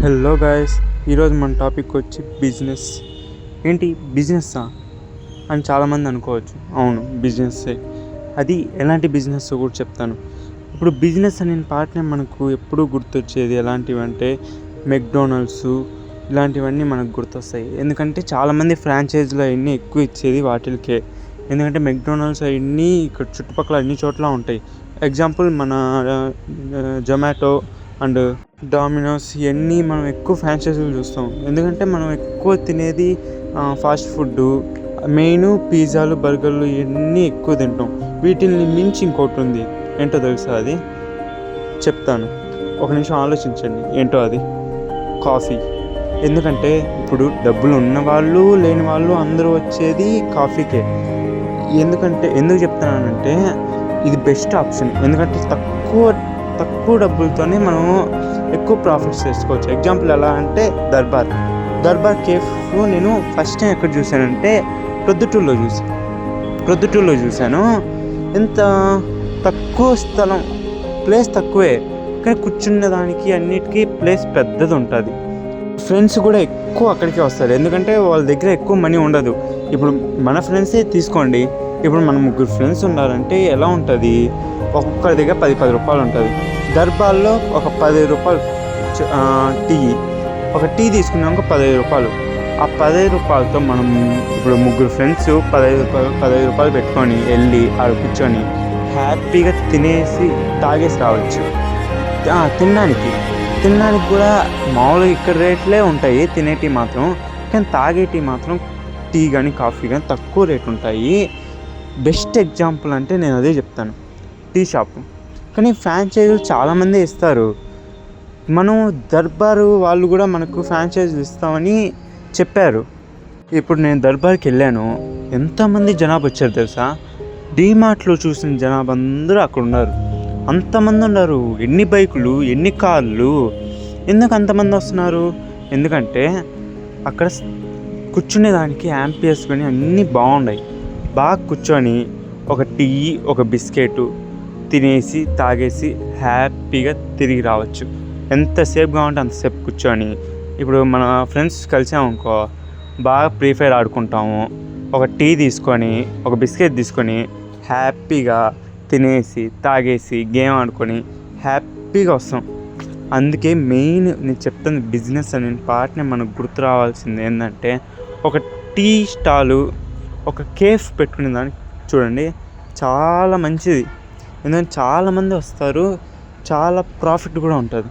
Hello guys, ఈరోజు మన topic వచ్చి బిజినెస్. ఏంటి బిజినెస్సా అని చాలామంది అనుకోవచ్చు. అవును, బిజినెస్సే. అది ఎలాంటి బిజినెస్ కూడా చెప్తాను. ఇప్పుడు బిజినెస్ అనే పాటనే మనకు ఎప్పుడూ గుర్తొచ్చేది ఎలాంటివి అంటే మెక్డొనాల్డ్స్, ఇలాంటివన్నీ మనకు గుర్తొస్తాయి. ఎందుకంటే చాలామంది ఫ్రాంచైజీలు అవన్నీ ఎక్కువ ఇచ్చేది వాటికే. ఎందుకంటే మెక్డొనాల్డ్స్ అవన్నీ ఇక్కడ చుట్టుపక్కల అన్ని చోట్ల ఉంటాయి. ఎగ్జాంపుల్ మన జొమాటో అండ్ డామినోస్, ఇవన్నీ మనం ఎక్కువ ఫ్రాంచైజీలు చూస్తాం. ఎందుకంటే మనం ఎక్కువ తినేది ఫాస్ట్ ఫుడ్, మెయిన్ పిజ్జాలు, బర్గర్లు ఇవన్నీ ఎక్కువ తింటాం. వీటిని మించి ఇంకోటి ఉంది. ఏంటో తెలుసా? అది చెప్తాను, ఒక నిమిషం ఆలోచించండి. ఏంటో అది కాఫీ. ఎందుకంటే ఇప్పుడు డబ్బులు ఉన్నవాళ్ళు లేని వాళ్ళు అందరూ వచ్చేది కాఫీకే. ఎందుకు చెప్తున్నానంటే ఇది బెస్ట్ ఆప్షన్. ఎందుకంటే తక్కువ డబ్బులతోనే మనం ఎక్కువ ప్రాఫిట్స్ చేసుకోవచ్చు. ఎగ్జాంపుల్ ఎలా అంటే దర్బార్ కేఫ్ నేను ఫస్ట్ టైం ఎక్కడ చూశానంటే ప్రొద్దుటూరులో చూశాను. ఎంత తక్కువ స్థలం, ప్లేస్ తక్కువే, కానీ కూర్చునే దానికి అన్నిటికీ ప్లేస్ పెద్దది ఉంటుంది. ఫ్రెండ్స్ కూడా ఎక్కువ అక్కడికే వస్తారు, ఎందుకంటే వాళ్ళ దగ్గర ఎక్కువ మనీ ఉండదు. ఇప్పుడు మన ఫ్రెండ్సే తీసుకోండి. ఇప్పుడు మన 3 ఫ్రెండ్స్ ఉన్నారంటే ఎలా ఉంటుంది? ఒక్కొక్కరి దగ్గర 10 రూపాయలు ఉంటుంది. దర్బార్లో ఒక 10 రూపాయలు టీ తీసుకున్నాక 15 రూపాయలు. ఆ 15 రూపాయలతో మనం ఇప్పుడు 3 ఫ్రెండ్స్ 15 రూపాయలు పెట్టుకొని వెళ్ళి ఆడ కూర్చొని హ్యాపీగా తినేసి తాగేసి రావచ్చు. తినడానికి కూడా మామూలుగా ఇక్కడ రేట్లే ఉంటాయి తినేటి మాత్రం, కానీ తాగేటి మాత్రం టీ కానీ కాఫీ కానీ తక్కువ రేట్ ఉంటాయి. బెస్ట్ ఎగ్జాంపుల్ అంటే నేను అదే చెప్తాను, టీ షాపు. కానీ ఫ్రాంచైజీలు చాలామంది ఇస్తారు. మనం దర్బారు వాళ్ళు కూడా మనకు ఫ్రాంచైజీలు ఇస్తామని చెప్పారు. ఇప్పుడు నేను దర్బార్కి వెళ్ళాను, ఎంతమంది జనాభా వచ్చారు తెలుసా? డీమార్ట్లో చూసిన జనాభా అందరూ అక్కడ ఉన్నారు. అంతమంది ఉన్నారు. ఎన్ని బైకులు, ఎన్ని కార్లు, ఎందుకు అంతమంది వస్తున్నారు? ఎందుకంటే అక్కడ కూర్చునేదానికి యాంపియర్స్ కానీ అన్నీ బాగున్నాయి. బాగా కూర్చొని ఒక టీ, ఒక బిస్కెట్ తినేసి తాగేసి హ్యాపీగా తిరిగి రావచ్చు. ఎంతసేపు కావాలంటే అంతసేపు కూర్చొని. ఇప్పుడు మన ఫ్రెండ్స్ కలిసామనుకో, బాగా ఫ్రీ ఫైర్ ఆడుకుంటాము. ఒక టీ తీసుకొని, ఒక బిస్కెట్ తీసుకొని హ్యాపీగా తినేసి తాగేసి గేమ్ ఆడుకొని హ్యాపీగా వస్తాం. అందుకే మెయిన్ నేను చెప్తాను, బిజినెస్ అనే పార్ట్ని మనకు గుర్తు రావాల్సింది ఏంటంటే ఒక టీ స్టాలు, ఒక కేఫ్ పెట్టుకునే దానికి చూడండి, చాలా మంచిది. ఎందుకంటే చాలామంది వస్తారు, చాలా ప్రాఫిట్ కూడా ఉంటుంది.